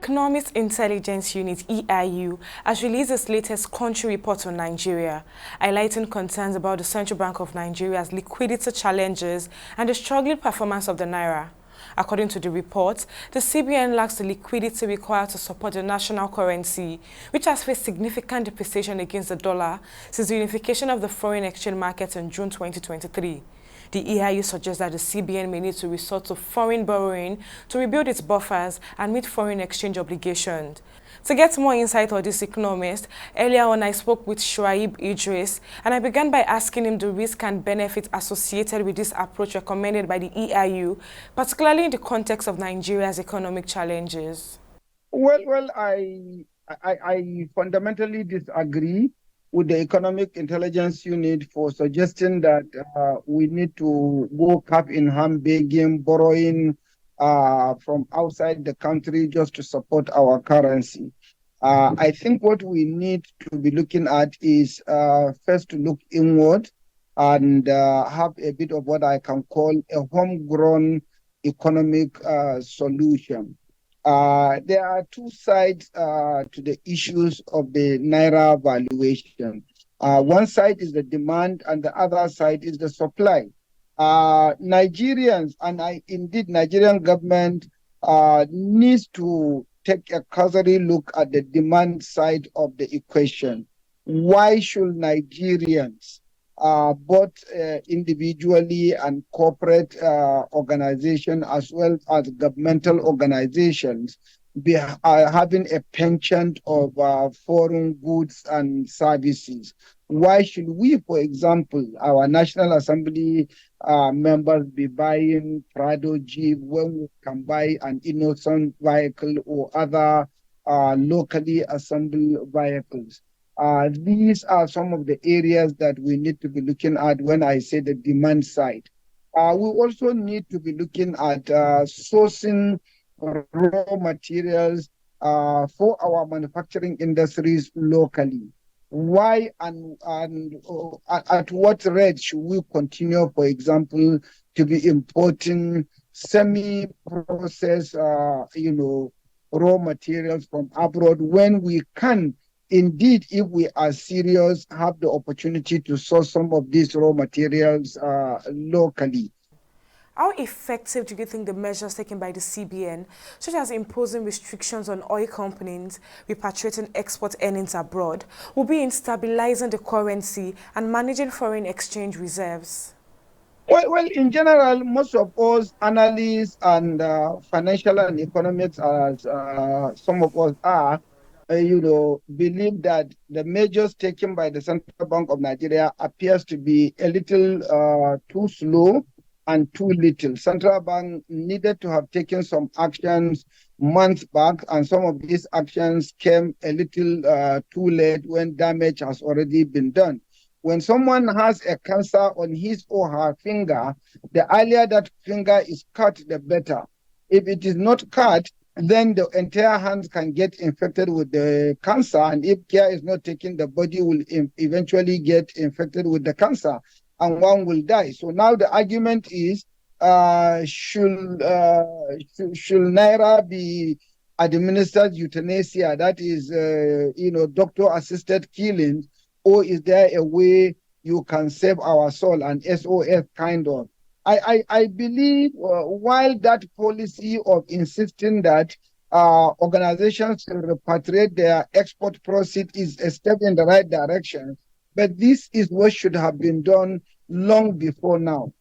Economic Intelligence Unit (EIU) has released its latest country report on Nigeria, highlighting concerns about the Central Bank of Nigeria's liquidity challenges and the struggling performance of the naira. According to the report, the CBN lacks the liquidity required to support the national currency, which has faced significant depreciation against the dollar since the unification of the foreign exchange market in June 2023. The EIU suggests that the CBN may need to resort to foreign borrowing to rebuild its buffers and meet foreign exchange obligations. To get more insight on this economist, earlier on I spoke with Idris, and I began by asking him the risk and benefits associated with this approach recommended by the EIU, particularly in the context of Nigeria's economic challenges. Well, I fundamentally disagree with the Economic Intelligence Unit for suggesting that we need to go cap in hand begging, borrowing from outside the country just to support our currency. I think what we need to be looking at is first to look inward and have a bit of what I can call a homegrown economic solution. There are two sides to the issues of the naira valuation. One side is the demand and the other side is the supply. Nigerians and Nigerian government needs to take a cursory look at the demand side of the equation. Why should Nigerians, both individually and corporate organizations as well as governmental organizations, be having a penchant of foreign goods and services? Why should we, for example, our National Assembly members be buying Prado Jeep when we can buy an innocent vehicle or other locally assembled vehicles? These are some of the areas that we need to be looking at when I say the demand side. We also need to be looking at sourcing raw materials for our manufacturing industries locally. Why and at what rate should we continue, for example, to be importing semi-processed, raw materials from abroad when we can, indeed, if we are serious, have the opportunity to source some of these raw materials locally? How effective do you think the measures taken by the CBN, such as imposing restrictions on oil companies repatriating export earnings abroad, will be in stabilizing the currency and managing foreign exchange reserves? Well, in general, most of us analysts and financial and economics, as some of us are, believe that the measures taken by the Central Bank of Nigeria appears to be a little too slow and too little. Central Bank needed to have taken some actions months back, and some of these actions came a little too late when damage has already been done. When someone has a cancer on his or her finger, the earlier that finger is cut, the better. If it is not cut, then the entire hand can get infected with the cancer, and if care is not taken, the body will eventually get infected with the cancer, and one will die. So now the argument is, should naira be administered euthanasia, that is, doctor-assisted killing, or is there a way you can save our soul, an SOS kind of? I believe while that policy of insisting that organizations should repatriate their export proceeds is a step in the right direction, but this is what should have been done long before now.